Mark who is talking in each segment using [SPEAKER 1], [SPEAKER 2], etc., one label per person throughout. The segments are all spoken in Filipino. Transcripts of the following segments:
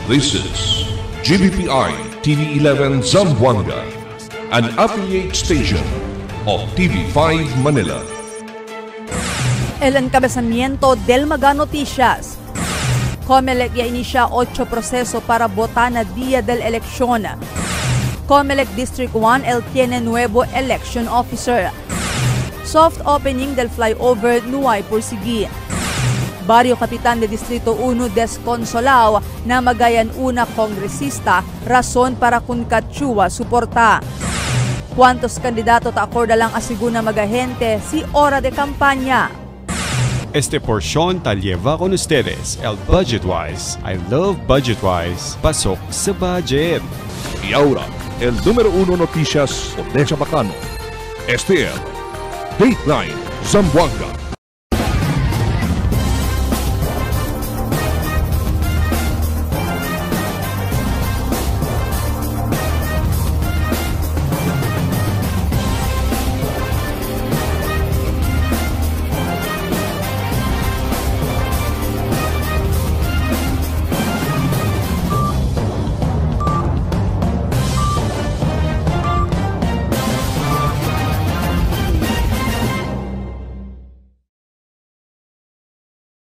[SPEAKER 1] This is GBPI TV11 Zamboanga, an affiliate station of TV5 Manila.
[SPEAKER 2] El encabezamiento del Mega Noticias. COMELEC ya inicia 8 proceso para botana día del elección. COMELEC District 1 el tiene nuevo election officer. Soft opening del flyover Nuay Pursigi. Barrio Kapitan de Distrito 1 desconsolado na magayan una kongresista rason para kunkatsuwa suporta. ¿Cuántos candidatos ta acorda lang asiguna magahente si hora de campaña?
[SPEAKER 3] Este porción ta lleva con ustedes el Budgetwise. I love Budgetwise. Pasok sa budget.
[SPEAKER 1] Y ahora, el número 1 noticias por Deja Bacano. Este es Dateline Zamboanga.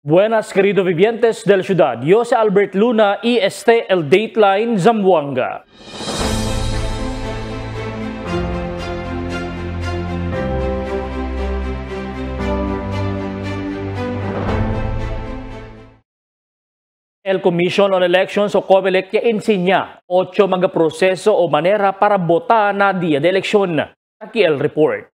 [SPEAKER 4] Buenas, queridos vivientes de la ciudad. Yo soy Albert Luna y este el Dateline Zamboanga. El Commission on Elections o COMELEC ya enseña 8 mga proseso o manera para botar na día de eleksyon. Aquí el report.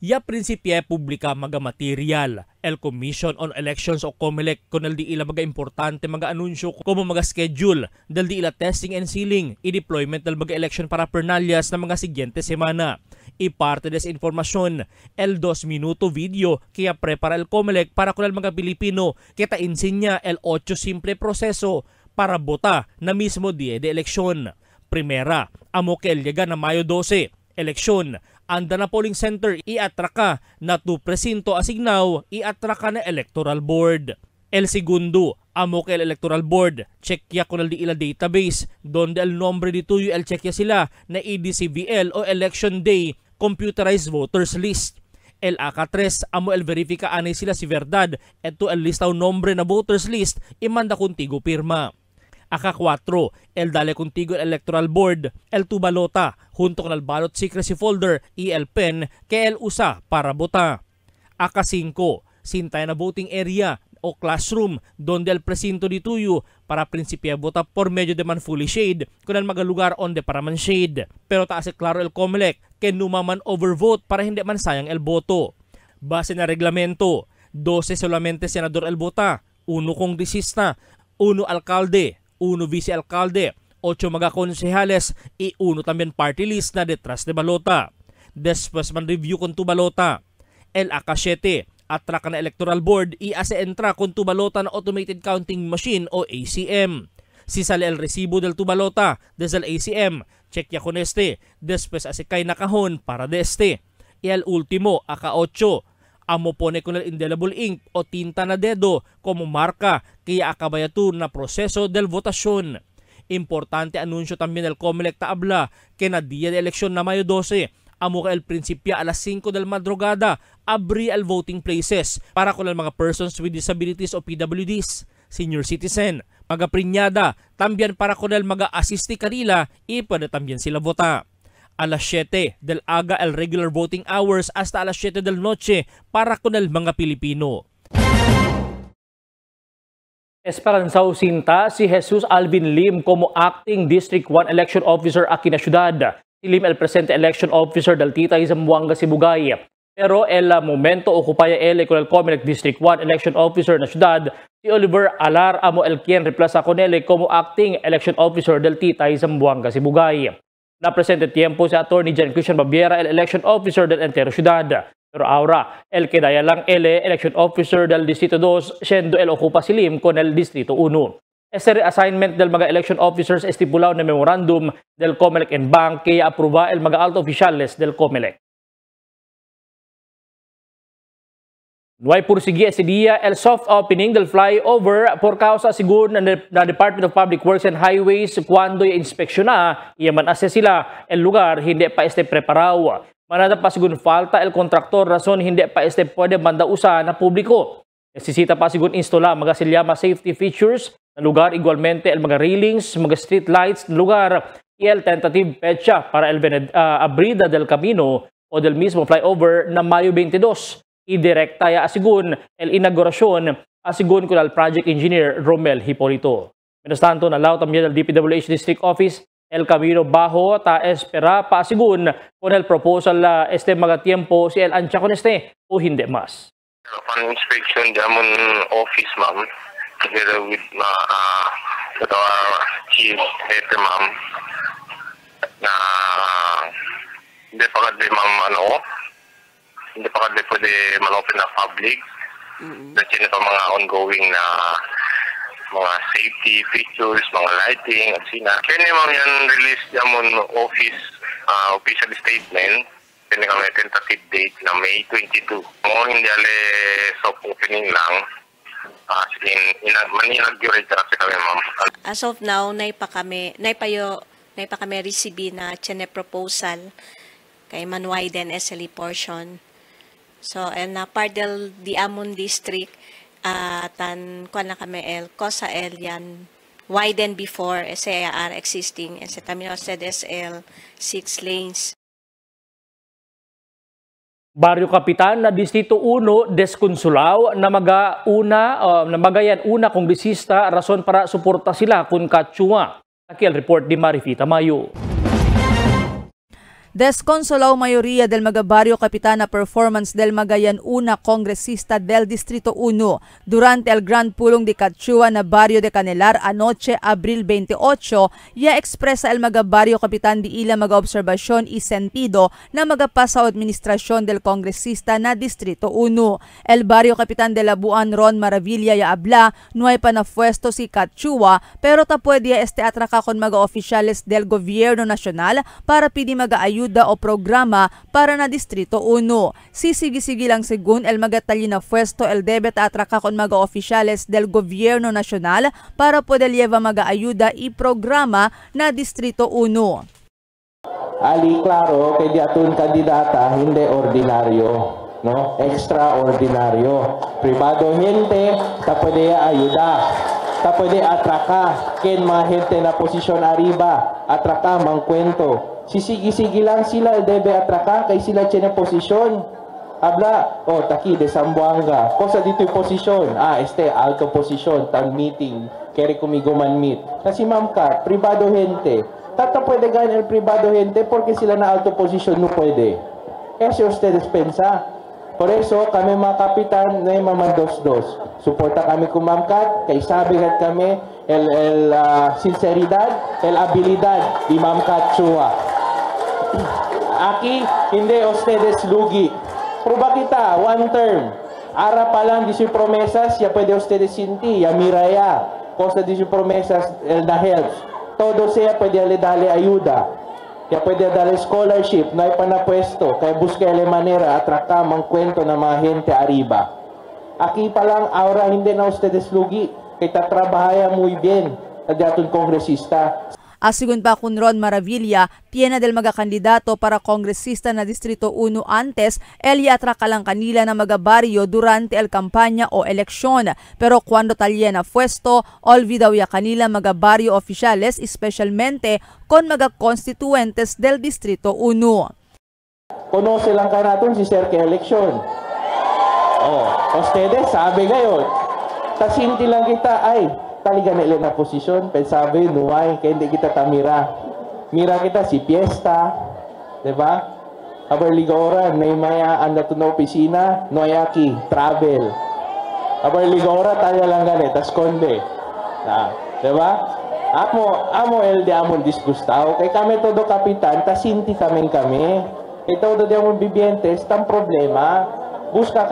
[SPEAKER 4] Ya prinsipya publika mga material. El Commission on Elections o COMELEC con el di ila mga importante mga anunsyo como mga schedule del di ila testing and sealing i-deployment del mga election paraphernalias na mga siguiente semana. Y parte de esa informasyon, el 2 minuto video que prepara el COMELEC para con el mga Pilipino que ta enseña el 8 simple proseso para bota na mismo día de eleksyon. Primera, amo que el llega na Mayo 12, eleksyon. Anda na polling center, i-atraka na tu presinto asignaw, i-atraka na electoral board. El segundo, amo que el electoral board, checkya con el di ila database, donde el nombre di tuyo el checkya sila na EDCVL o election day, computerized voters list. El AK3, amo el verifica anay sila si verdad, eto el listaw nombre na voters list, imanda contigo pirma. AK4, el dale contigo el electoral board, el tu balota, junto con el ballot secrecy folder y el pen que el usa para bota. AK5, sintay na voting area o classroom donde el presinto di tuyo para prinsipya bota por medio de man fully shade con el mga lugar onde para man shade. Pero taas klaro el COMELEC que numaman overvote para hindi man sayang el boto. Base na reglamento, 12 solamente senador el bota, 1 kongresista, 1 alkalde, 1 vice-alcalde, 8 mga konsehales, y 1 también party list na detrás de balota. Después man review con tu balota. El AK7, atraka na electoral board, y ase entra con tu balota na automated counting machine o ACM. Si sale el resibo del tu balota desde el ACM, check ya con este. Después ase kay nakahon para de este. Y el último, AK8, amo pone con el indelible ink o tinta na dedo como marca kaya akabayatu na proseso del votasyon. Importante anunsyo también del COMELEC taabla que na día de eleksyon na Mayo 12, amo ka el prinsipya alas 5 del madrugada, abri el voting places para con el mga persons with disabilities o PWDs, senior citizen, mga prinyada, también para con el mga asisti kanila, y pwede también sila vota. Alas 7 del aga el regular voting hours hasta alas 7 del noche para con el mga Pilipino. Esperanzao Sinta si Jesus Alvin Lim como Acting District 1 Election Officer aquí na syudad. Si Lim el presente Election Officer del Titay Zamboanga Sibugay. Pero el momento ocupaya ele con el COMELEC District 1 Election Officer na syudad si Oliver Alar amo el quien reemplaza con ele como Acting Election Officer del Titay Zamboanga Sibugay. Na presente tiempo si Attorney Jan Christian Babiera el Election Officer del entero ciudad. Pero ahora, el que daya lang ele Election Officer del Distrito 2, siendo el ocupa si Lim con el Distrito 1. Este reassignment del mga Election Officers estipulado na memorandum del COMELEC and Bank kaya apruba el mga alto oficiales del COMELEC. Nuay pursigi ese día el soft opening del flyover por causa según na Department of Public Works and Highways cuando inspeksyon iyaman ase sila el lugar hindi pa preparado. Manada pa según falta el kontraktor rason hindi pa pwede mandausa na publiko. Necesita pa según instala mga silyama safety features na lugar igualmente el mga railings, mga street lights na lugar y el tentative pecha para el abrida del camino o del mismo flyover na Mayo 22. Idirekta ya asigun el inaugurasyon asigun con el project engineer Romel Hipolito. Mientras tanto, nalaw también el DPWH District Office el camino bajo ta espera pa asigun con el proposal mga tiempo si el ancha con o hindi mas.
[SPEAKER 5] Upon inspection Diamond office ma'am together with our chief head ma'am na hindi pa kadli ma'am hindi pa kadli pwede man-open na public. Dahil pa mga ongoing na mga safety features, mga lighting, at sina. Kaya ma'am yan release Diamond office official statement. Kaya kami tentative date na May 22. Kung hindi ale soft opening lang, man-inaugurate kasi kami ma'am.
[SPEAKER 6] As of now, naipa kami receive na chine proposal kay man-widen SLE portion. So, na part del Diamond District, tan kuan na kami Cosa yan widen before SAR existing sa terminal ZSL 6 lanes.
[SPEAKER 4] Baryo Kapitan na Distrito 1 Desconsulao na magayan una kongresista rason para suporta sila kun Katchua. Akil report di Marifita Mayo.
[SPEAKER 2] Desconsolao mayoría del Barrio Capitana performance del Magayan una congresista del Distrito 1 durante el Gran Pulong de Katchua na Barrio de Canelar anoche, Abril 28, ya expresa el Barrio Capitan di ila obserbasyon y sentido na magapasa o administrasyon del congresista na Distrito 1. El Barrio Capitan de Labuan Ron Maravilla ya abla, no hay pa na puesto si Katchua pero ta pwede atraka kon oficiales del Gobierno Nacional para pidi ayuda o programa para na Distrito 1. Sisigi-sigi lang según el magatali na puesto el debet atraka kon oficiales del Gobierno Nacional para poder lleva ayuda y programa na Distrito 1.
[SPEAKER 7] Ali klaro kay diatun kandidata hindi ordinaryo, no? Extraordinaryo. Privado gente ta pwede ayuda. Ta pwede atraka ken mga gente na posisyon arriba, atraka mang kwento. Sisigi-sigi lang sila debe atraka kay sila tiene posisyon. Habla, taki de Zamboanga. Cosa dito yung posisyon? Alto posisyon, tan meeting, kere kumigo man meet. Kasi ma'am ka, privado gente. Tata pwede gan el privado gente porque sila na alto posisyon no pwede. Eso ustedes pensa. Por eso, kami mga kapitan na mga dos-dos. Suporta kami kung ma'am Kat, kay sabi kami el sinceridad, el habilidad di ma'am Katchua. Aquí, hindi ustedes lugi. Prueba kita, one term. Ara pa lang, di si promesas, ya pwede ustedes sinti, ya miraya. Cosa di si promesas, el da helps. Todo siya pwede dale ayuda. Kaya pwede dale scholarship, no hay pa na pwesto. Kaya busca ele manera, atraka mang kwento na mga gente arriba. Aquí pa lang, aura hindi na ustedes lugi. Kaya tatrabahaya muy bien. Kaya kongresista.
[SPEAKER 2] Asigun pa kun Ron Maravilla, tiene del candidato para kongresista na Distrito 1 antes, el atraka lang kanila na barrio durante el kampanya o eleksyon. Pero cuando talye na puesto, olvidaw ya kanila barrio oficiales, especialmente con constituentes del Distrito 1.
[SPEAKER 7] Conoce lang ka natin si Sir ke eleksyon. Ustedes sabi ngayon, tasinti lang kita taliga na ilan na posisyon, pensabi, nuay, kaya hindi kita tamira. Mira kita si Fiesta, diba? Habar ligora, naimaya ang nato na opisina, noyaki, travel. Habar ligora, tayo lang ganit, tas konde. Diba? Amo el de amon disgustao, kay kami todo kapitan, tasinti kami. Kay todo de amon bibientes, tam problema, busca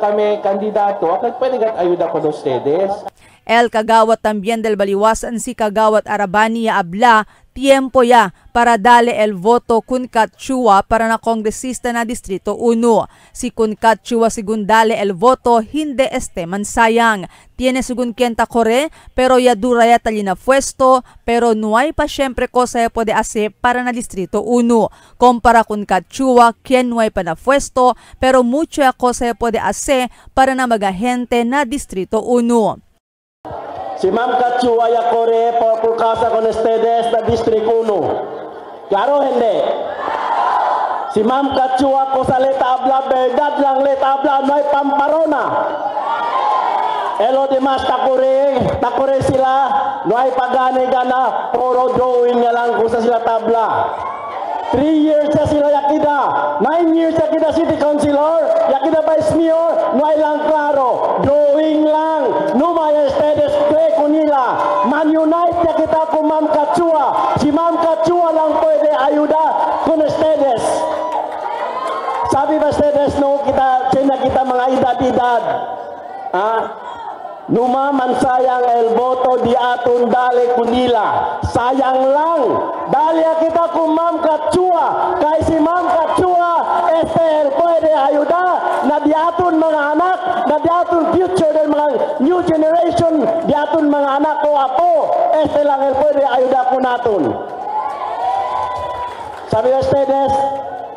[SPEAKER 7] kami kandidato, at pwede ayuda ko ustedes.
[SPEAKER 2] El Kagawad también del Baliwasan si Kagawad Arabani ya abla tiempo ya para dale el voto kun Katchua para na kongresista na Distrito 1. Si kun Katchua sigun dale el voto, hindi man sayang. Tiene sigun Kenta Kore, pero ya dura ya talina puesto, pero no hay pa syempre cosa ya puede hacer para na Distrito 1. Kompara kun Katchua, quien no hay pa na puesto, pero mucho ya cosa ya puede hacer para na magahente na Distrito 1.
[SPEAKER 7] Si Ma'am Katchua Yakore por Casa con ustedes na District 1. Klaro hindi? Si Ma'am Katchua ko sa leta habla, verdad lang leta habla, may pamparona. Elo demás takore sila, no hay pagani-gana, puro drawing nga lang kung sa sila tabla. 3 years na sila yakida, 9 years yakida city councilor, yakida vice mayor, no hay lang klaro, drawing lang, no may ustedes cree ko nila, man-unite na kita kung Ma'am Katchua, si Ma'am Katchua lang pwede ayuda kung ustedes. Sabi ba ustedes, no, kita mga edad-edad, numaman sayang el voto di aton dale kunila. Sayang lang. Dali kita kung Ma'am Katchua. Kay si Ma'am Katchua, Esther pwede ayuda na di aton mga anak, na di aton future del mga new generation, di aton mga anak ko apo. Esther lang el pwede ayuda ko naton. Sabi ustedes,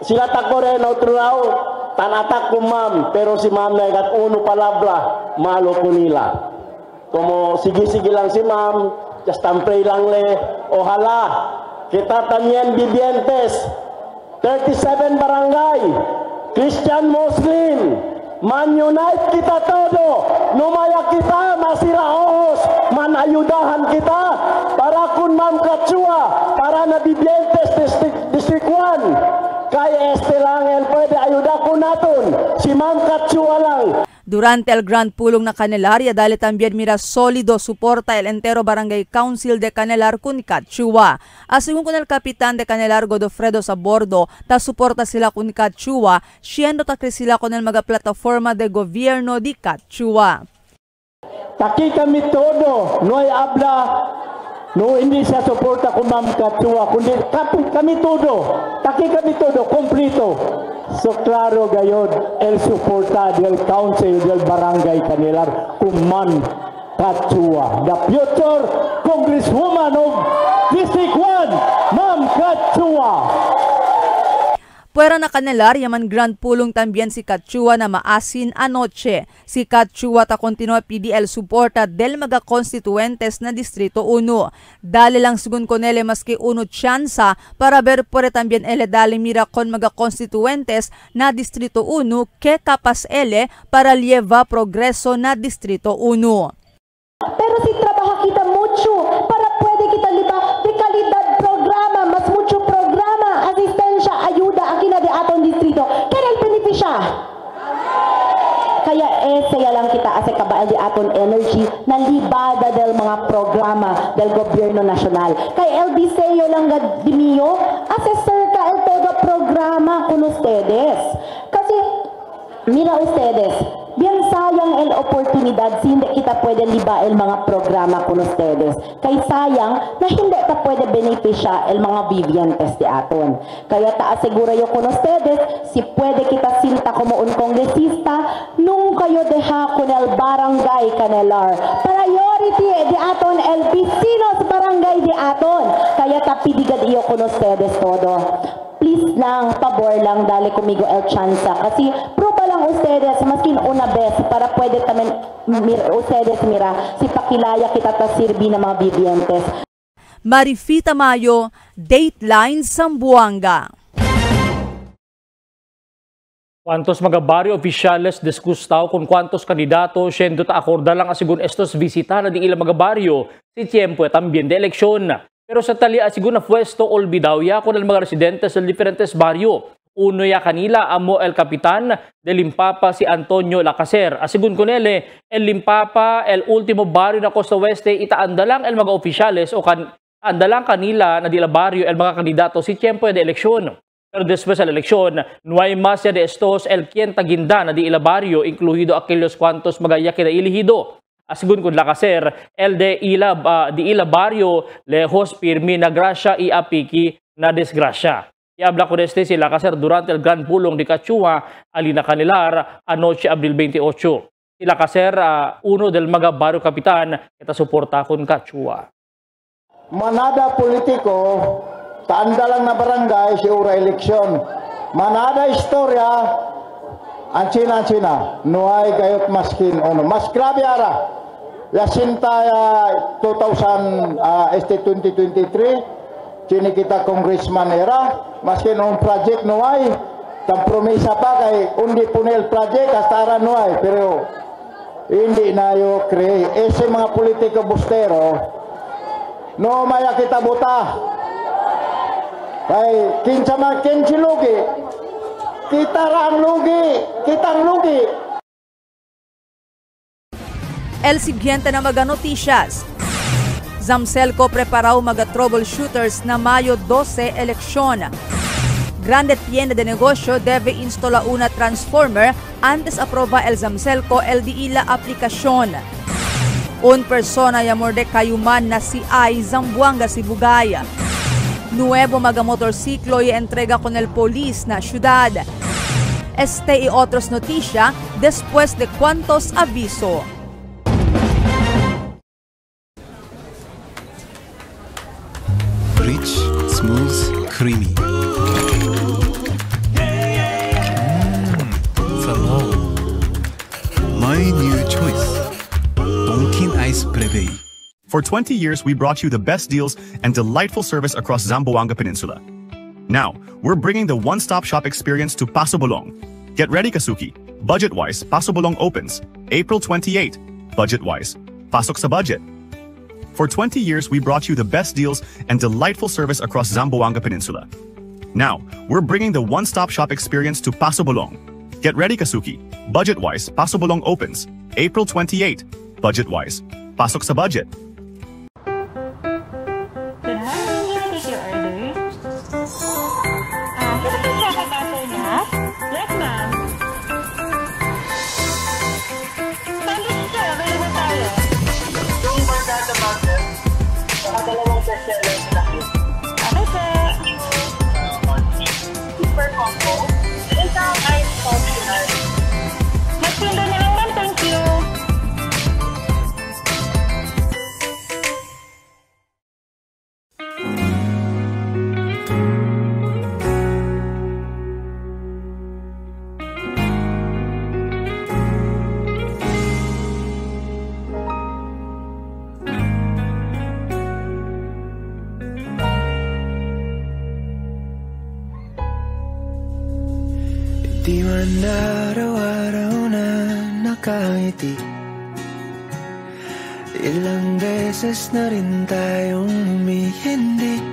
[SPEAKER 7] sila takore na utraw, tanatak ko Ma'am, pero si Ma'am na ikat uno palabra, malo ko nila. Como sige-sige lang si Ma'am, just pray lang le, ohala, kita también vivientes, 37 barangay, Christian Muslim, man-unite kita todo, numaya kita, masira ohos, manayudahan kita, para kun Ma'am Katchua, para na vivientes District 1, kay este lang el pwede ayuda ko naton, si Ma'am Katchua lang.
[SPEAKER 2] Durante el Grand Pulong na Candelaria, dali también mira sólido suporta el entero Barangay Council de Canelar kun Katchua. Asigun kun el Kapitan de Canelar Godofredo sa bordo, ta suporta sila kun Katchua, siendo takri sila kun el mga plataforma de gobierno di Katchua.
[SPEAKER 7] Taki kami todo, no hay habla, no hindi siya suporta kung Ma'am Katchua, kundi kami todo, taki kami todo, kompleto. So claro gayon, el suporta del Council del Barangay Canelar kung Ma'am Katchua. The future Congresswoman of District 1, Ma'am Katchua.
[SPEAKER 2] Puera na Canelar, yaman Grand Pulong también si Katchua na maasin anoche. Si Katchua ta continua PDL suporta del mga constituentes na Distrito 1. Dali lang sugun konele maski uno tsansa para ver pore también ele dali mira kon mga constituentes na Distrito 1 que kapas ele para lleva progreso na Distrito 1.
[SPEAKER 8] Pero si trabaja kita mucho para pwede kita liba de kalidad programa, mas mucho programa, asistensya, ayuda aquí na di atong distrito. Kaya benepisya. Kaya saya lang kita ase kabaal di aton energy na libada del mga programa del gobyerno nasyonal. Kaya LBCyo lang gadimiyo, asesor ka el todo programa con ustedes. Kasi mira ustedes, bien sayang el oportunidad si hindi kita pwede liba el mga programa con ustedes. Kay sayang na hindi ta pwede benepisya el mga vivientes di aton. Kaya ta asegura yo con ustedes, si pwede kita silta como un kongresista, nung kayo deha con el barangay Canelar. Priority di aton el vecinos barangay di aton. Kaya ta pidigad iyo con ustedes todo. Please lang, pabor lang, dali kumigo el chansa. Kasi prueba lang ustedes, maskin una vez, para pwede tamen ustedes mira, si pakilaya kita ta sirbi na mga vivientes.
[SPEAKER 2] Marifita Mayo, Dateline Zamboanga.
[SPEAKER 4] Cuantos mga barrio oficiales diskustaw kung cuantos kandidato siendo ta akorda lang asigun estos visita na di ilang mga barrio si tiempo también de eleksyon. Pero sa tali asigun na puesto olvidaw ya con el mga residentes del diferentes barrio. Uno ya kanila amo el kapitan de Limpapa si Antonio Lacaser. Asigun con el Limpapa el último barrio na Costa Oeste itaanda lang el mga oficiales o anda lang kanila na di la barrio el mga kandidato si tiempo de eleksyon. Pero después de la elección, no hay más ya de estos el quien taginda na di ila barrio, incluido aquellos cuantos magaya que elegido. Asgun kun lakaser, elde di ila barrio lejos pirmi na grasya iapiki na desgrasya. Iabla ko deste sila lakaser durante el Gran Pulong di Cachua, Alina Canilar, anoche Abril 28. Sila kaser uno del mga barrio kapitan kita suporta kun Cachua.
[SPEAKER 9] Manada politiko, taanda lang na barangay si ura eleksyon. Manada istorya, China, nuay gayot maskin ono. Mas grabe ara. Yasinta 2023, chini kita congressman era, maskin on project nuay, tam promesa pa kay undi punel project hasta ara nuay, pero hindi na yo create. Ese mga politiko bustero, no maya kita buta. Kay kinsa man kinsi lugi. Kita ang lugi.
[SPEAKER 2] El siguiente na mga noticias. Zamcelco preparao mga troubleshooters na Mayo 12 eleksyon. Grande tienda de negosyo debe instala una transformer antes aprova el Zamcelco LDI la aplicación. Un persona llamor de Cayuman na si Ay Zamboanga Sibugaya. Nuevo mga motorsiklo y entrega con el polis na ciudad. Este y otros noticia después de cuantos aviso.
[SPEAKER 10] Rich, smooth, creamy. Salam. My new choice. Donkin Ice Plebe.
[SPEAKER 11] For 20 years, we brought you the best deals and delightful service across Zamboanga Peninsula. Now, we're bringing the one-stop shop experience to Paso Bolong. Get ready, Kasuki. Budget-wise, Paso Bolong opens April 28. Budget-wise, pasok sa budget. For 20 years, we brought you the best deals and delightful service across Zamboanga Peninsula. Now, we're bringing the one-stop shop experience to Paso Bolong. Get ready, Kasuki. Budget-wise, Paso Bolong opens April 28. Budget-wise, pasok sa budget.
[SPEAKER 12] Super combo. Isang ice optional. Magpinda na lang man, thank you.
[SPEAKER 13] Di man araw-araw na nakangiti, ilang beses na rin tayong humihindi.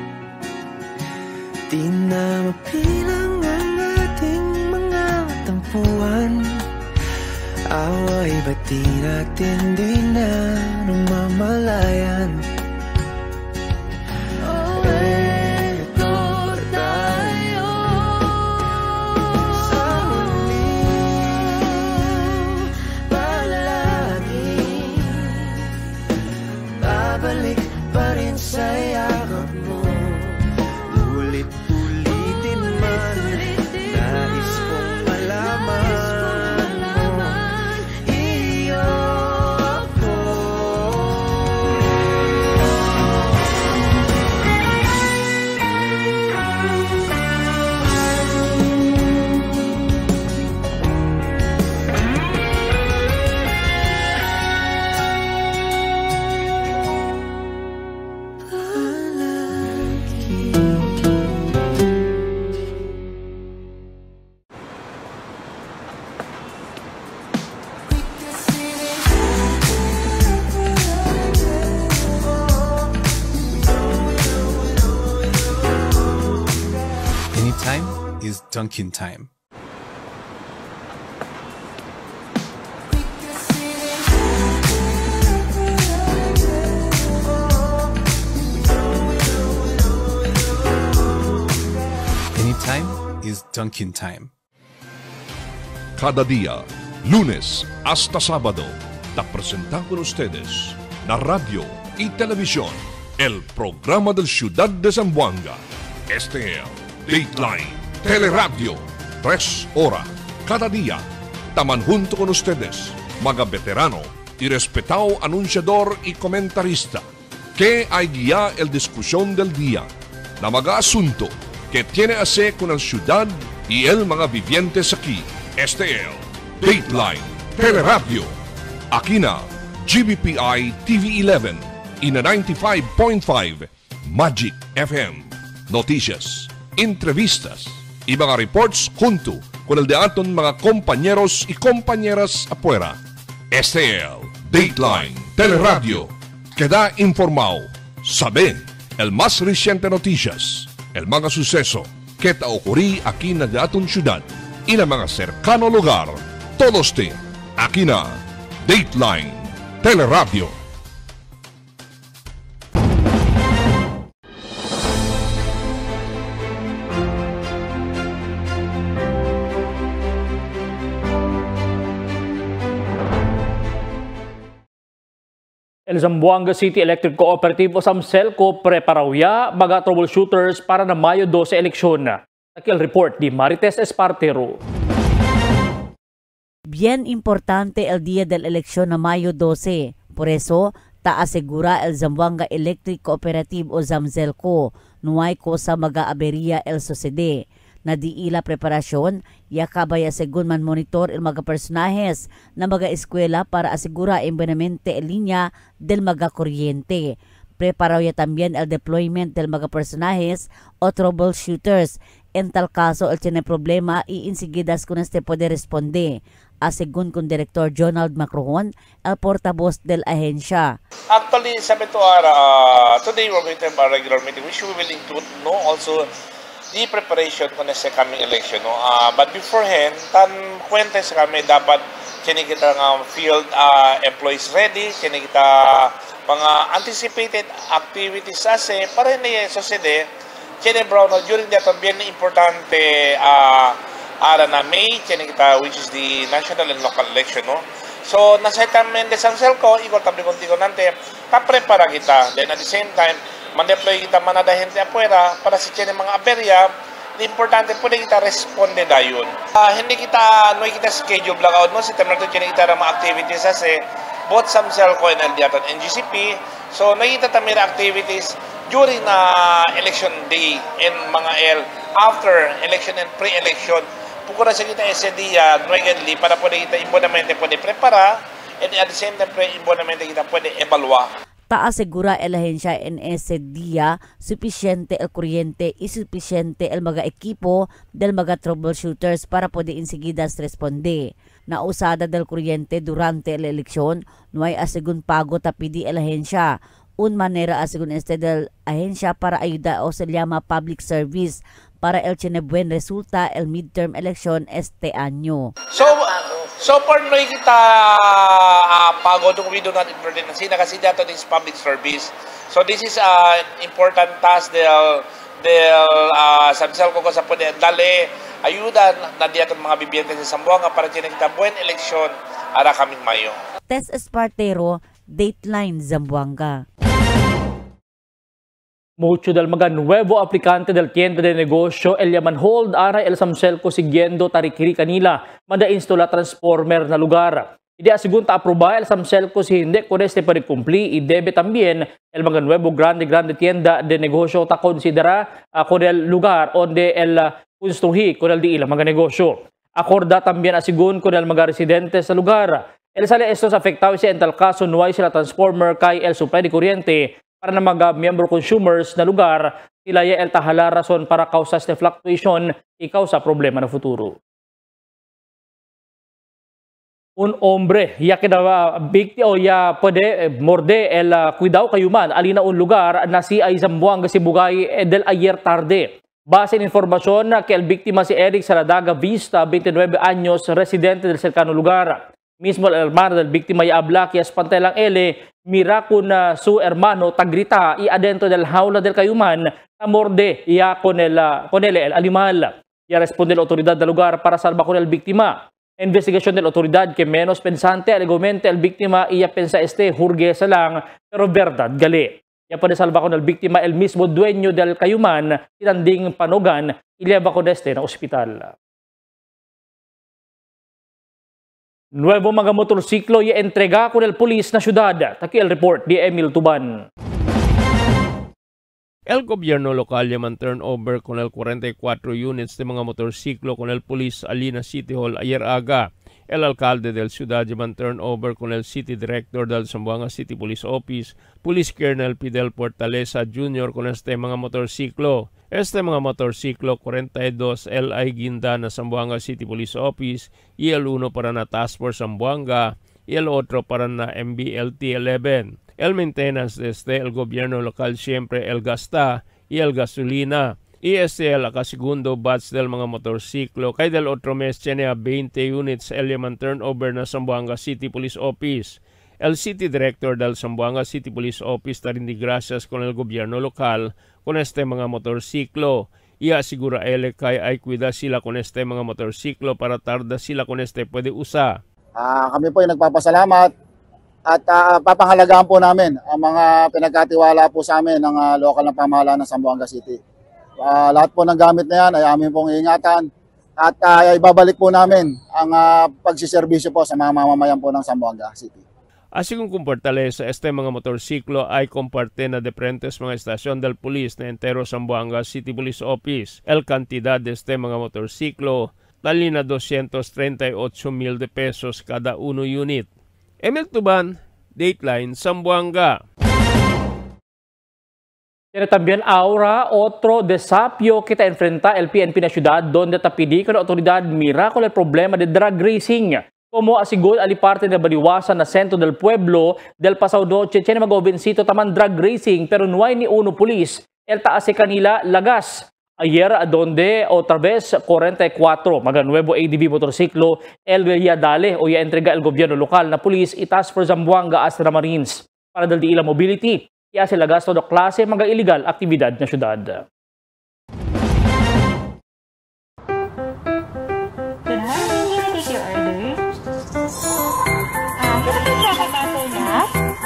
[SPEAKER 13] Di na mapilang ang ating mga tampuhan. Away ba't di natin di na namamalayan? Babalik pa rin sa yakap mo, ulit-ulitin man. Nais kong malaman mo, iyo ako.
[SPEAKER 10] Anytime is Dunkin' time. Anytime is Dunkin' time.
[SPEAKER 1] Cada día, lunes hasta sábado, presentan con ustedes la radio y televisión, el programa del Ciudad de Zamboanga. Este es Dateline Teleradio, 3 horas cada día. Taman junto con ustedes, mga veterano y respetado anunciador y comentarista, que hay guía el discusión del día, la mga asunto que tiene a hacer con la ciudad y el mga vivientes aquí. Este es Dateline Teleradio. Aquí na GBPI TV11 y na 95.5 Magic FM. Noticias, entrevistas y mga reports junto con el de aton mga compañeros y compañeras afuera. Este es Dateline Teleradio. Queda informado, sabe el más reciente noticias, el mga suceso que ta ocurrí aquí na de aton ciudad y na mga cercano lugar. Todos te aquí na Dateline Teleradio.
[SPEAKER 4] El Zamboanga City Electric Cooperative o SAMCELCO preparauya mga troubleshooters para na Mayo 12 eleksyon. Aquí el report di Marites Espartero.
[SPEAKER 14] Bien importante el día de la elección na Mayo 12. Por eso, asegura el Zamboanga Electric Cooperative o SAMCELCO no hay cosa mag-aaberia el sucede. Na di ila preparasyon, yakabaya según man monitor el mga personajes na mga eskwela para asegura imbenamente el linya del mga kuryente. Preparaw ya también el deployment del mga personajes o troubleshooters. En tal caso, el tiene problema y enseguidas con este puede responde. Según con Director Jonald Macrohon, el portavoz del ahensya.
[SPEAKER 15] Actually, sabi to today we're going to have a regular meeting which we will include also the preparation ko na sa coming election. But beforehand, kwenta sa kami dapat kini kita ng field employees ready, kini kita mga anticipated activities para hindi sucede. Kini Brown, during that bien importante ara na May, kini kita which is the national and local election. So, nasa también de SAMCELCO, igual también contigo nante, kaprepara kita. Then at the same time, man-deploy kita manada gente afuera para si tiene mga aberya, importante pwede kita responde dayon. Hindi kita, no kita schedule blackout, no? Si temer to tiene kita mga activities both SAMCELCO and LDAT and NGCP. So, nakita tamir activities during election day and mga after election and pre-election. Pukura sa kita ese dia, nuegenli, para pwede kita imbonamente pwede prepara, and at the same time, imbonamente kita pwede evalua.
[SPEAKER 14] Asegura el ahensya en ese día suficiente el kuryente y suficiente el mga equipo del mga troubleshooters para pwede enseguidas responde. Na usada del kuryente durante la elección, no hay asegun pago tapidi el ahensya. Un manera asegun este del ahensya para ayuda o se llama public service para el tiene buen resulta el midterm election este año.
[SPEAKER 15] So far, no kita pagod kung we do not implement kasi dato is public service. So this is an important task del SAMCELCO ko sa pwede dali ayuda na diato mga bibiyente sa Zamboanga para tiene kita buen eleksyon ara kaming Mayo.
[SPEAKER 14] Tess Espartero, Dateline Zamboanga.
[SPEAKER 4] Mucho del mga nuevo aplicante del tienda de negosyo el yaman hold ara el SAMCELCO siguiendo tarikiri kanila manda instala transformer na lugar. Hindi asigunda aproba el SAMCELCO si hindi con este para cumplir y debe también el mga nuevo grande tienda de negosyo ta considera con el lugar donde el construhi con el di ilang mga negosyo. Acorda también asigun con el mga residentes sa lugar. El sale estos afectados si en tal caso no hay sila transformer kay el supply de kuryente para na mga member consumers na lugar, sila el tahala rason para causas de fluctuation y causa problema na futuro. Un hombre, ya que na bigti o ya puede morde el cuidado kayuman, alina un lugar na si ay Zamboanga si Bugay del ayer tarde. Base en informasyon que el biktima si Eric Saladaga Vista, 29 años, residente del cercano lugar. Mismo el hermano del víctima y habla que espantelang ele, mira con su hermano tagrita y adentro del jaula del cayuman, morde ya con el animal. Ya responde la autoridad del lugar para salvar con el víctima. Investigasyon del otoridad que menos pensante alegomente el víctima iya pensa hurguesa lang pero verdad gali. Ya pa salva con el víctima el mismo dueño del kayuman tinanding panogan ileba con na ospital. Nuevo mga motorsiklo y entrega con el pulis na syudad. Taki el report di Emil Tuban.
[SPEAKER 16] El gobierno local llaman turnover con el 44 units de mga motorsiklo con el Police Alina City Hall ayer aga. El alcalde del ciudad llaman turnover con el City Director del Zamboanga City Police Office, Police Colonel Fidel Portaleza Jr. con este mga motorsiklo. Este mga motorsiklo 42 LI Guinda na Zamboanga City Police Office y el uno para na Task Force Zamboanga y el otro para na MBLT 11. El maintenance desde el gobierno local siempre el gasta y el gasolina. Y el akasegundo batch del mga motorsiklo kay del otro mes tiene 20 units el llaman turnover na Zamboanga City Police Office. El City Director del Zamboanga City Police Office tarindi gracias con el gobierno local con este mga motorsiklo. Y asigura ele kay ay cuida sila con este mga motorsiklo para tarda sila con este pwede usa.
[SPEAKER 9] Kami po ay nagpapasalamat. At papangalagaan po namin ang mga pinagkatiwala po sa amin ng lokal na pamahalaan ng Zamboanga City. Lahat po ng gamit na yan ay amin pong iingatan at ibabalik po namin ang pagsiservisyo po sa mga mamamayan po ng Zamboanga City.
[SPEAKER 16] Así kung Portaleza, este mga motorsiklo ay comparte na diferentes mga estasyon del pulis na entero Zamboanga City Police Office. El cantidad de este mga motorsiklo tali na 238,000 de pesos kada uno unit. Emil Tuban, Dateline, Zamboanga.
[SPEAKER 4] Tiene también ahora otro desafío que te enfrenta el PNP na ciudad donde te pidi que la autoridad mira con el problema de drag racing. Como asiguro aliparte de baliwasan na centro del pueblo del pasado noche tiene mag-obinsito taman drag racing pero no hay ni uno pulis. El taase kanila lagas. Ayer donde otra vez 44 mga nuevo ADV motorsiklo el dale o ya entrega el gobierno lokal na pulis itas for Zamboanga Astra Marines para dal di ila mobility kaya sila gasto do klase mga illegal aktibidad na syudad.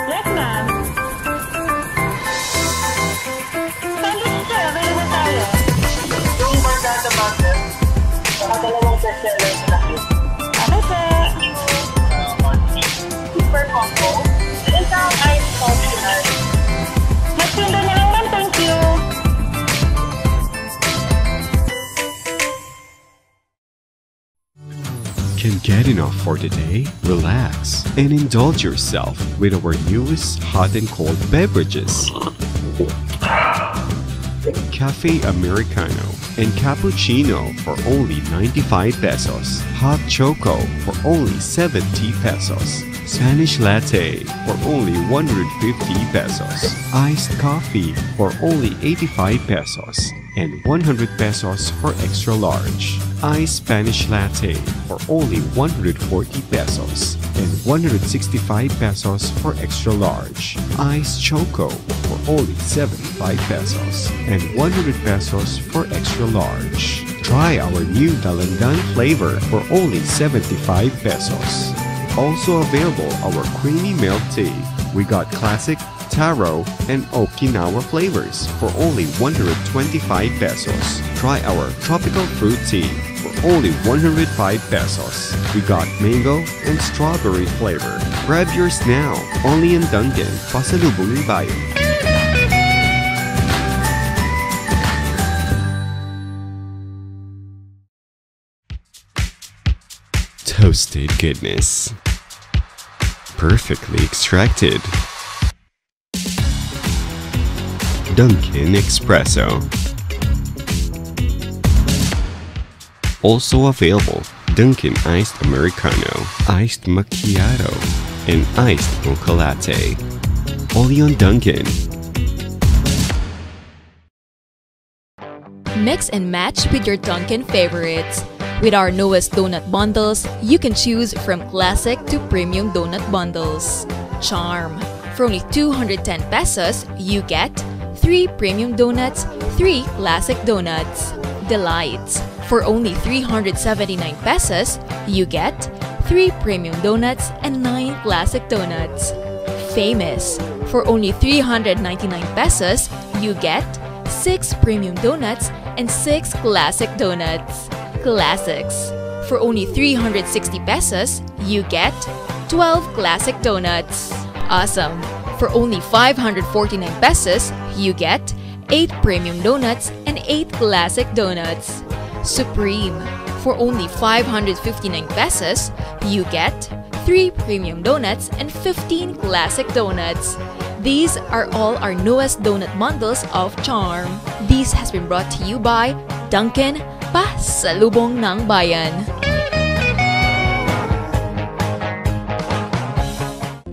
[SPEAKER 12] Yes, ma'am. Dalawang bestseller sa lahat. Ano po? Super combo. Isang ice optional. Magpinda na lang, thank you.
[SPEAKER 3] Can't get enough for today? Relax and indulge yourself with our newest hot and cold beverages. Cafe Americano and Cappuccino for only 95 pesos. Hot Choco for only 70 pesos. Spanish Latte for only 150 pesos. Iced Coffee for only 85 pesos. And 100 pesos for extra large. Iced Spanish Latte for only 140 pesos. And 165 pesos for extra large. Iced Choco for only 75 pesos. And 100 pesos for extra large. Try our new Dalandan flavor for only 75 pesos. Also available our creamy milk tea. We got classic, taro, and Okinawa flavors for only 125 pesos. Try our tropical fruit tea for only 105 pesos. We got mango and strawberry flavor. Grab yours now, only in Dunkin, Pasalubong Bayan. Toasted goodness. Perfectly extracted. Dunkin Espresso. Also available, Dunkin Iced Americano, Iced Macchiato, and Iced Mocha Latte. Only on Dunkin.
[SPEAKER 17] Mix and match with your Dunkin favorites. With our newest donut bundles, you can choose from classic to premium donut bundles. Charm. For only 210 pesos, you get 3 premium donuts, 3 classic donuts. Delights. For only 379 pesos, you get 3 premium donuts and 9 classic donuts. Famous. For only 399 pesos, you get 6 premium donuts and 6 classic donuts. Classics. For only 360 pesos, you get 12 classic donuts. Awesome. For only 549 pesos, you get 8 premium donuts and 8 classic donuts. Supreme. For only 559 pesos, you get 3 premium donuts and 15 classic donuts. These are all our newest donut bundles of Charm. This has been brought to you by Dunkin', Pasalubong ng Bayan.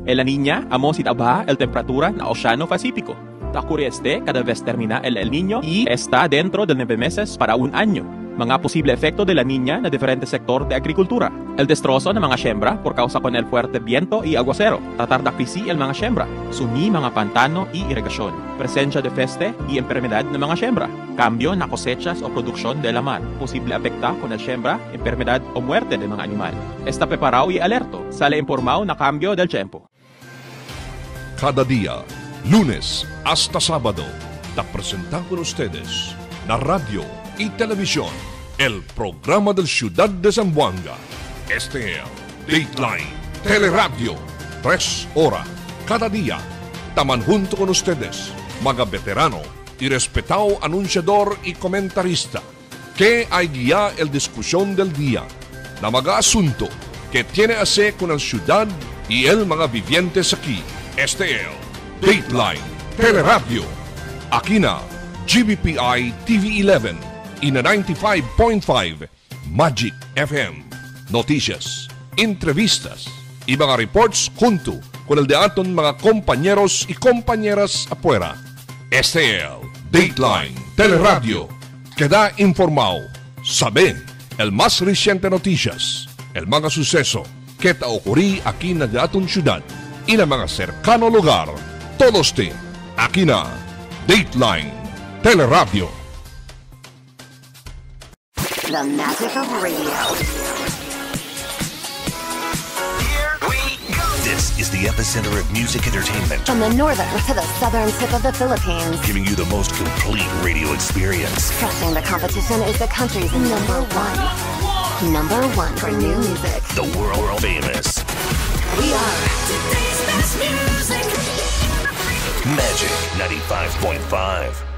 [SPEAKER 18] El La Niña, amo si tabaja el temperatura na Oceano Pacífico. Ocurre cada vez termina el Niño y está dentro de 9 meses para un año. Mga posible efecto de La Niña na diferente sector de agrikultura. El destrozo ng mga siembra por causa con el fuerte viento y aguacero. Tratar de krisi el mga siembra. Sumi mga pantano y irrigasyon. Presencia de peste y enfermedad ng mga siembra. Cambio na cosechas o produksyon de la mar. Posible afecta con el siembra, enfermedad o muerte de mga animal. Está preparado y alerto. Sale informado na cambio del tiempo.
[SPEAKER 1] Cada día, lunes hasta sábado, te presentan con ustedes la radio y televisión, el programa del Ciudad de Zamboanga. Este es Dateline Teleradio, 3 horas cada día. Taman junto con ustedes, mga veterano y respetado anunciador y comentarista, que hay guía el discusión del día, la mga asunto que tiene a hacer con el ciudad y el mga vivientes aquí. Este es Dateline Teleradio. Aquí na GBPI TV11 y na 95.5 Magic FM. Noticias, entrevistas y mga reports junto con el de aton mga compañeros y compañeras afuera. Este es Dateline Teleradio. Queda informado, sabe el más reciente noticias, el mga suceso que te ocurrí aquí na de aton ciudad y na mga cercano lugar. Todos te aquí na Dateline Teleradio.
[SPEAKER 19] The magic of radio.
[SPEAKER 20] This is the epicenter of music entertainment.
[SPEAKER 19] From the northern to the southern tip of the Philippines.
[SPEAKER 20] Giving you the most complete radio experience.
[SPEAKER 19] Crushing the competition is the country's number one. Number one for new music.
[SPEAKER 20] The world famous.
[SPEAKER 19] We are today's best music.
[SPEAKER 20] Magic 95.5.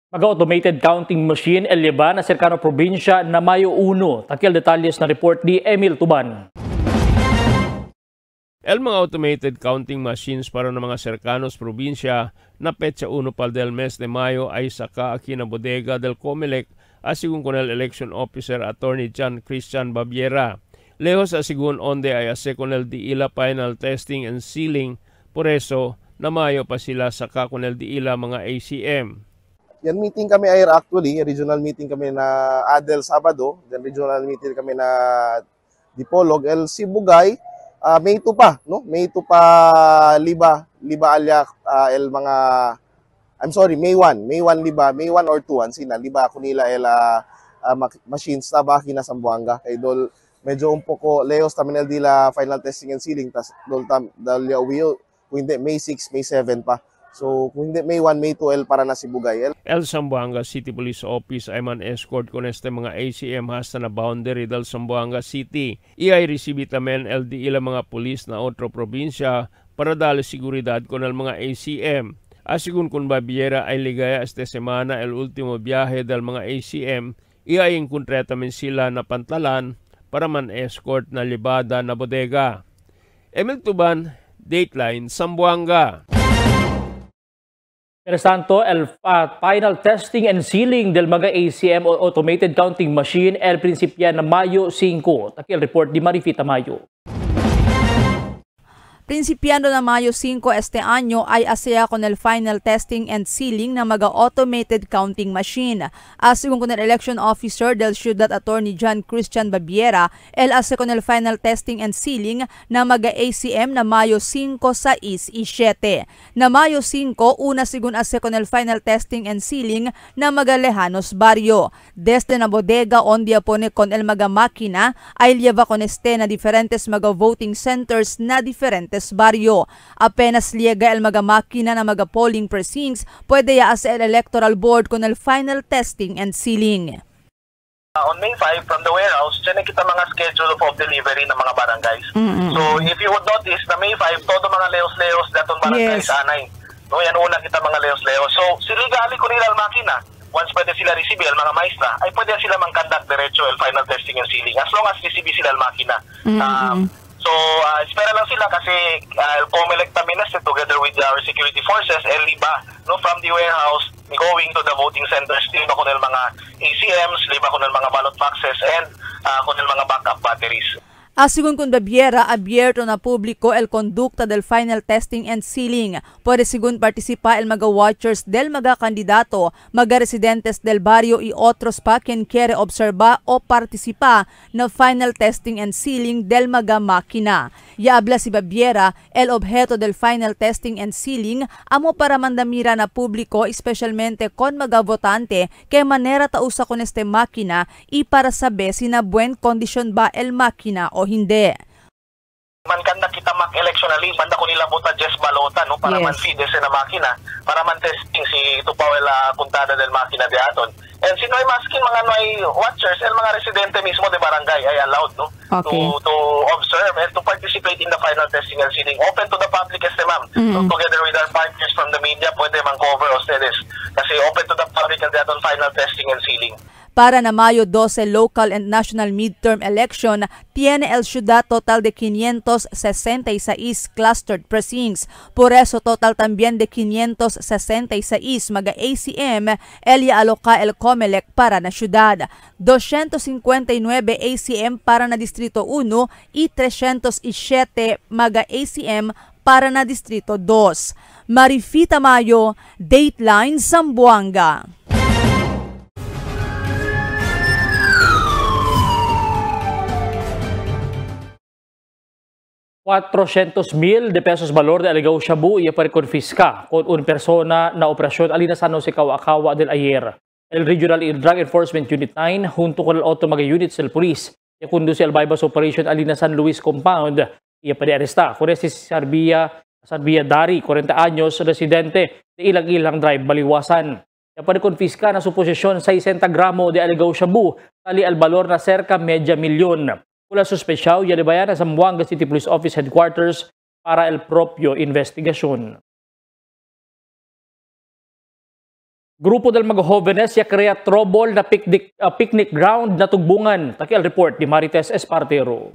[SPEAKER 4] Mag-automated counting machine eleba na serkano probinsya na Mayo 1. Takil detalles na report ni Emil Tuban.
[SPEAKER 16] El mga automated counting machines para ng mga serkanos probinsya na petsa 1 del mes de Mayo ay saka aquí na bodega del Comelec asigun con el election officer attorney John Christian Babiera. Lejos asigun onde ay ase con el diila final testing and sealing, por eso na Mayo pa sila saka con el diila mga ACM.
[SPEAKER 21] Yan meeting kami ay actually, regional meeting kami na Adel Sabado, then regional meeting kami na Dipolog, El Sibugay, May 2 pa, no? May 2 pa Liba alya el mga May 1 Liba, May 1 or 2 sina Liba kunila el machines na baki na Zamboanga kay dol medyo un poco leos taminel dila final testing and sealing tas dol tam dalya will hindi May 6, May 7 pa. So, kung hindi May 1, May 2, para na Sibugay.
[SPEAKER 16] El Zamboanga City Police Office ay man escort con este mga ACM hasta na boundary del Zamboanga City. Iay resibi tamen el di ila mga pulis na otro probinsya para dali seguridad con el mga ACM. Asigun kun Babiera ay ligaya este semana el ultimo biyahe del mga ACM, iay encontre tamen sila na pantalan para man escort na libada na bodega. Emil Tuban, Dateline, Zamboanga.
[SPEAKER 4] Mientras tanto, el final testing and sealing del mga ACM o automated counting machine el prinsipya na Mayo 5. Takil report di Marifita Mayo.
[SPEAKER 2] Prinsipiando na Mayo 5 este año ay asaya con el final testing and sealing ng mga automated counting machine. Asigún con el election officer del Ciudad Attorney John Christian Babiera, el ase con el final testing and sealing ng mga ACM na Mayo 5, 6 y 7. Na Mayo 5, una sigun ase con el final testing and sealing ng mga lejanos barrio. Desde na bodega onde pone con el mga makina ay lleva con este na diferentes mga voting centers na diferentes barrio. Apenas liega el mga makina na mga polling precincts, pwede ya asa el electoral board con el final testing and sealing.
[SPEAKER 5] On May 5, from the warehouse, dyan kita mga schedule of delivery ng mga barangays. So, if you would notice, na May 5, todo mga leos-leos datong barangays anay. No, yan una kita mga leos-leos. So, siligali ko nila ang makina. Once pwede sila receive el mga maestra, ay pwede sila mang-conduct diretso el final testing and sealing. As long as receive sila ang makina. So, espera lang sila kasi COMELEC Taminas together with our security forces, liba no, from the warehouse going to the voting centers, liba ko ng mga ACMs, liba ko ng mga ballot boxes, and ko ng mga backup batteries.
[SPEAKER 2] Asigun con Babiera, abierto na publiko el conducta del final testing and sealing. Puede sigun participa el mga watchers del mga kandidato, mga residentes del barrio y otros pa quien quiere observa o participa na final testing and sealing del mga makina. Ya habla si Babiera, el objeto del final testing and sealing amo para mandamira na publiko, especialmente con mga votante, que manera tausa con este makina y para saber si na buen kondisyon ba el makina o hindi.
[SPEAKER 5] Man kanda kita mak-electionally, banda ko nila buta just balota, no? Para man feed na makina, para man testing si ito pa wala puntada del makina de aton. And sino ay masking mga noy watchers, el mga residente mismo de barangay ay allowed, no? To observe and to participate in the final testing and sealing. Open to the public, ma'am. So together with our partners from the media, pwede man cover ustedes. Kasi open to the public and aton final testing and sealing.
[SPEAKER 2] Para na Mayo 12 local and national midterm election, tiene el ciudad total de 566 clustered precincts. Por eso total también de 566 mga ACM el aloca el COMELEC para na ciudad. 259 ACM para na Distrito 1 y 307 mga ACM para na Distrito 2. Marifita Mayo, Dateline Zamboanga.
[SPEAKER 4] 400,000 de pesos valor de alegado shabu y confisca con una persona na operasyon alina San Jose Kawa del ayer. El Regional Drug Enforcement Unit 9 junto con el otro mga units del police y conduce el bypass operation alina San Luis Compound y pwede aresta con si Sarbia Dari, 40 años, residente de Ilang-Ilang Drive, Baliwasan. Ya pwede confisca na su posesyon 60 gramo de alegado shabu tali al valor na cerca media milyon. Mula suspechado, ya debayan sa Zamboanga City Police Office Headquarters para el propio investigasyon. Grupo del mga jóvenes ya crea trouble na picnic ground na tugbungan. Takil report ni Marites Espartero.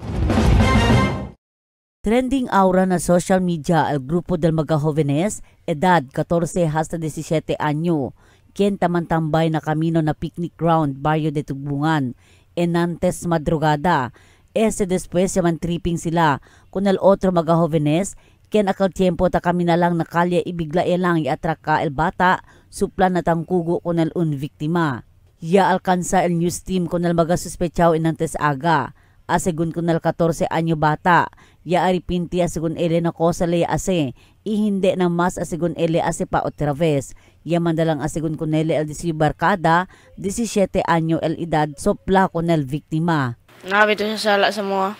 [SPEAKER 14] Trending aura na social media el grupo del mga jóvenes, edad 14 hasta 17 anyo, quien tamantambay na kamino na picnic ground, barrio de Tugbungan, enantes madrugada. Después yaman tripping sila kun el otro mga jóvenes, ken akal tiempo ta kami na lang nakalya ibigla lang iatraka el bata, supla na tangkugo kun el un viktima. Ya alcanza el news team kun el mga suspechao inantes aga. Asegun kun el 14 anyo bata, ya aripinti asegun ele na kosa le ase, ihinde na mas asegun ele ase pa otra vez. Ya mandalang asegun kun ele el 10 barkada, 17 anyo el edad, supla kun el viktima.
[SPEAKER 22] Nabito sa sala sa mga.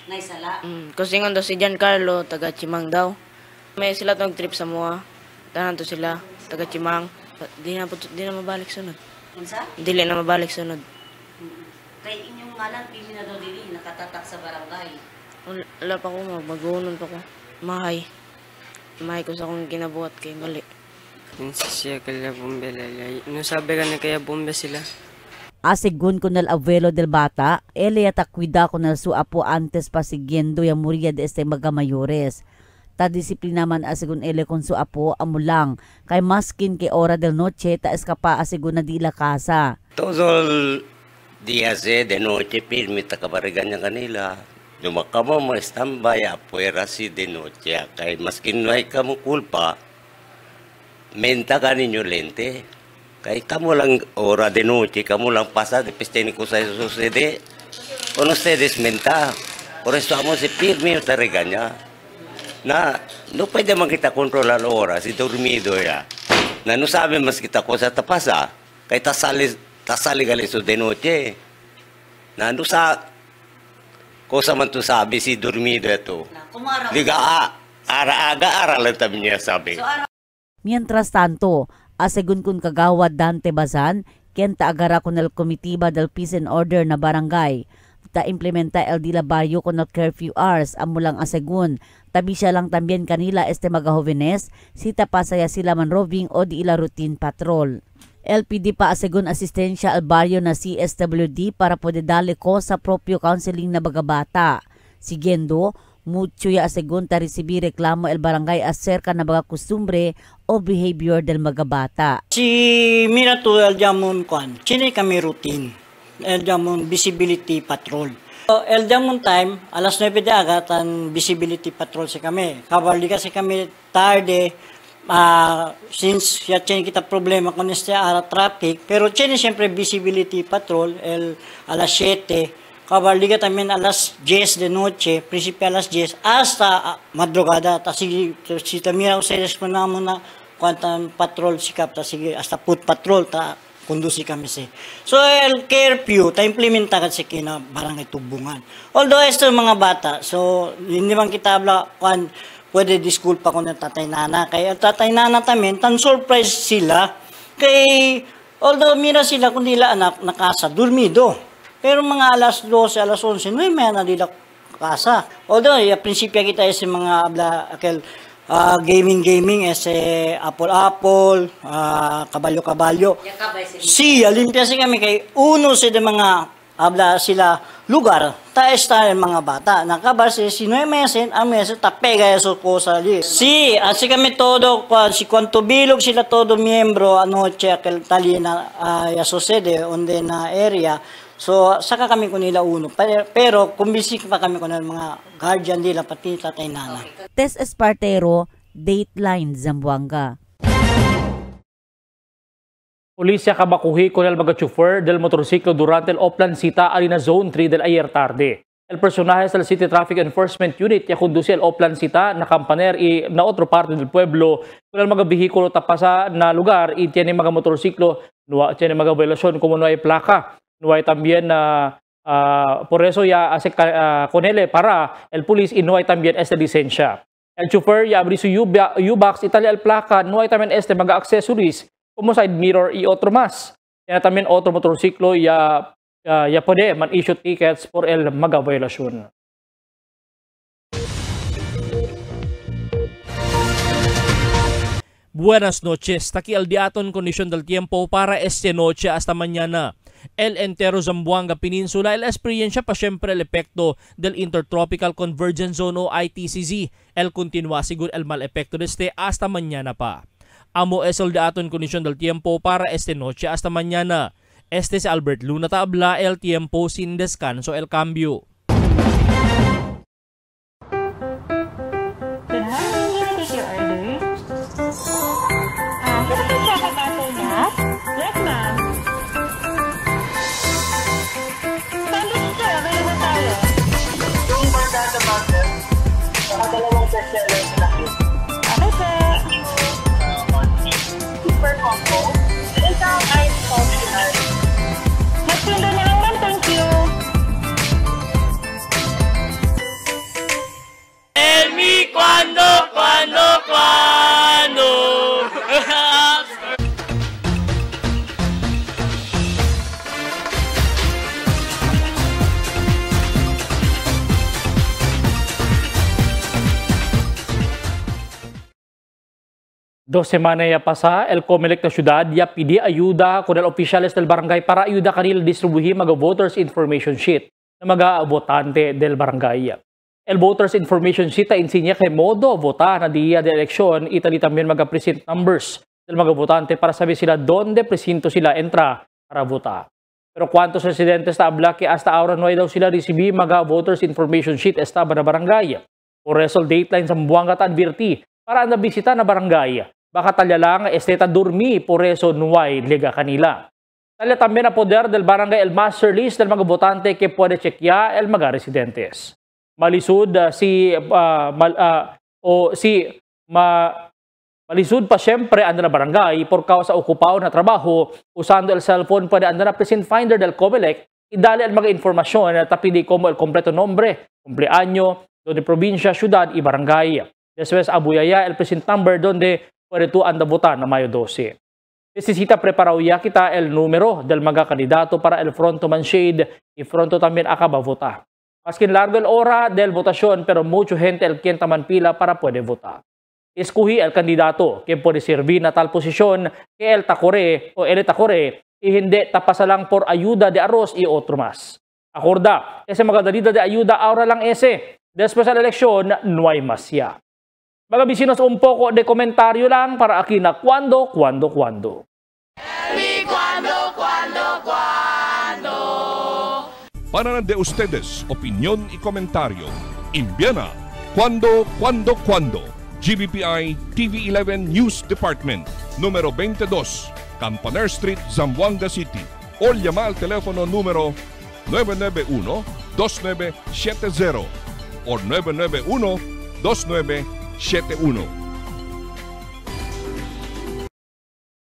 [SPEAKER 14] Naisala?
[SPEAKER 22] Kasi nga daw si Giancarlo, taga Chimang daw. May sila itong trip sa mga. Tanan to sila, taga Chimang. Di na mabalik sunod.
[SPEAKER 14] Unsa?
[SPEAKER 22] Dili na mabalik sunod.
[SPEAKER 14] Kay inyong malang pili na daw dili, nakatatak sa barangay.
[SPEAKER 22] Wala pa ko, magunon pa ko. Mahay. Mahay ko sa akong ginabuhat kay mali.
[SPEAKER 23] Siya kaya bombe lalay. No sabi ka na kaya bombe sila.
[SPEAKER 14] Asegun con el abuelo del bata, ele atakwida con el su apo antes pa siguiendo ya muria de este mga mayores. Ta disiplina man asegun ele con su apo amulang, kay maskin ke hora del noche ta escapa asegun na di la casa.
[SPEAKER 24] Todo el día de noche pirmi ta kabarigan niya kanila.
[SPEAKER 6] Dumaka mo estambay apuera si de noche. Kay maskin no hay kamo kulpa, menta ka ninyo lente. Kay kamo lang ora de noche, kamo lang pasa de pestenico sa sucede. Con ustedes menta. Por eso vamos a firme o te regaña. Na no pwede man kita kontrolar oras, si dormido ya. Na no sabe mas kita cosa ta pasa. Kay tasali galiso de noche. Na no sa cosa man to sabi si dormido ito. Diga ara-aga lang tabi niya sabi.
[SPEAKER 14] Mientras tanto, asegun kun kagawad Dante Bazan, kenta agara con el Comitiba del Peace and Order na barangay. Ta implementa el Dila Barrio con el curfew hours amulang asegun. Tabi siya lang tambien kanila mga jóvenes, sita pasaya sila man roving o di ila routine patrol. LPD pa asegun asistensya al baryo na CSWD para pwede dali ko sa propio counseling na bagabata. Siguiendo, mucho ya asegun ta resibi reklamo el barangay acerca na baga kustumbre o behavior del magabata.
[SPEAKER 7] Si mira to el jamon kwan, chine kami routine, el jamon visibility patrol. El jamon time, alas 9 de agatan visibility patrol si kami. Kabarli kasi kami tarde, since ya chen kita problema con este ara traffic, pero chen siyempre visibility patrol el alas 7, kabarliga también alas 10 de noche, principio alas 10 hasta madrugada. Ta sige si tamira ustedes ko namo na kwantan patrol sikap ta sige hasta foot patrol ta kundusi kami si. So el curfew ta implementa kasi kina barangay Tubungan. Although esto mga bata, so hindi man kita habla kwan pwede disculpa ko ng tatay nana. Kaya tatay nana tamin, tan surprise sila. Kay, although mira sila kung nila anak nakasa, dormido. Pero mga alas 12, alas 11, no may na nila kasa. Although, prinsipya kita sa mga abla, gaming, apple, kabalyo. Siya, limpia siya kami kay uno sa mga habla sila lugar, taes tayo mga bata. Nakabase, sino yung mesen, ang mesen, tapega eso ko sa li. Si, así kami todo, si cuanto bilog sila todo miembro, anoche, aquel tali na sucede, onde na area, so, saka kami ko nila uno. Pero, kumbisik pa kami ko ng mga guardian nila, pati tatay nana.
[SPEAKER 14] Tess Espartero, Dateline, Zamboanga.
[SPEAKER 4] Polisya kabakuhi con el chofer del motorciclo durante el Oplancita Arena Zone 3 del ayer tarde. El personaje del City Traffic Enforcement Unit ya conduce el Oplancita na Campaner y na otro parte del pueblo con el mga vehículo tapasa na lugar y tiene mga motorciclo, tiene mga violación como no hay placa. No hay también, por eso ya hace con él para el police y no hay también esta licencia. El chofer ya abrió su U-box y tali el placa, no hay también mga accessories como side mirror y otro más. Kaya también otro motorsiklo ya puede man-issue tickets por el mga violation. Buenas noches. Taki al diaton condition del tiempo para esta noche hasta mañana. El entero Zamboanga Peninsula, el experiencia pa siempre el epekto del Intertropical Convergence Zone o ITCZ. El continúa según el mal epekto de este hasta mañana pa. Amo es el dato en condición del tiempo para esta noche hasta mañana. Este es Albert Luna Tabla, el tiempo sin descanso, el cambio.
[SPEAKER 12] Super combo. Ikaw ay optional. Magpindo na lang ma'am, thank you.
[SPEAKER 4] Emi, cuando. 2 semanas ya pasa, el Comelec na ciudad ya pidi ayuda con el oficiales del barangay para ayuda kanila distribuir mga voters information sheet na mga votante del barangay. El voters information sheet ta insinya kay modo vota na dia de eleksyon, itali también mga precinct numbers del mga votante para saber sila donde presinto sila entra para vota. Pero cuantos residentes ta abla que hasta ahora no hay daw sila recibi mga voters information sheet estaba na barangay. Por eso dateline sa Zamboanga ta advirti para na bisita na barangay. Baka talya lang esteta durmi por eso nuay lega kanila. Talya también na poder del barangay el master list del mga botante que puede chequea el mga residentes. Malisud Malisud pa siyempre anda na barangay por causa okupaw na trabaho usando el cellphone pwede anda na present finder del COMELEC idali ang mga informasyon na tapidi como el completo nombre, cumpleaño, donde probinsya, syudad y barangay. Después abuyaya el present number donde pwede tu anda votar na Mayo 12. Necesita preparauya kita el numero del mga kandidato para el fronto manshade y fronto también acaba votar. Maskin largo el hora del votación pero mucho gente el quien taman pila para pwede votar. Escogi el candidato que puede servir na tal posisyon que el takore o el takore y hindi tapasa lang por ayuda de arroz y otro más. Acorda, ese mga dalida de ayuda ahora lang ese. Después de la eleksyon, no hay más ya. Mga bisinos, un poco de komentaryo lang para aquí na cuando.
[SPEAKER 1] Para de ustedes, opinión y comentario. Envíana cuando. GBPI TV11 News Department, número 22, Campaner Street, Zamboanga City. O llama al teléfono número 991-2970 o 991-2971.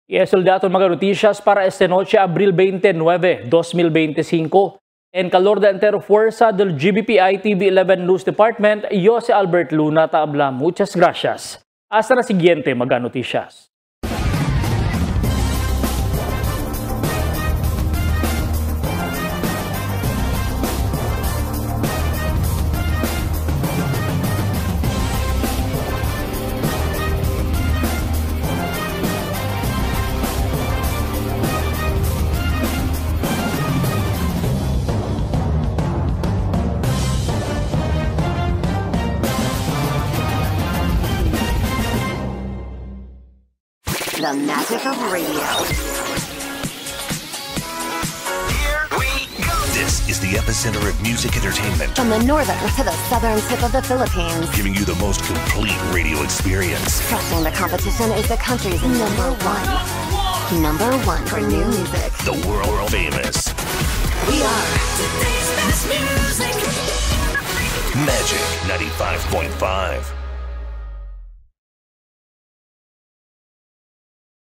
[SPEAKER 4] Y es el dato mga noticias para esta noche, abril 29, 2025. En calor de entero fuerza del GBPI TV11 News Department, yo si Albert Luna Taabla. Muchas gracias. Hasta la siguiente mga noticias.
[SPEAKER 19] The magic of radio.
[SPEAKER 20] Here we go. This is the epicenter of music entertainment.
[SPEAKER 19] From the northern to the southern tip of the Philippines.
[SPEAKER 20] Giving you the most complete radio experience.
[SPEAKER 19] Crushing the competition is the country's number one. Number one for new music.
[SPEAKER 20] The world famous.
[SPEAKER 19] We are
[SPEAKER 20] today's best music. Magic 95.5.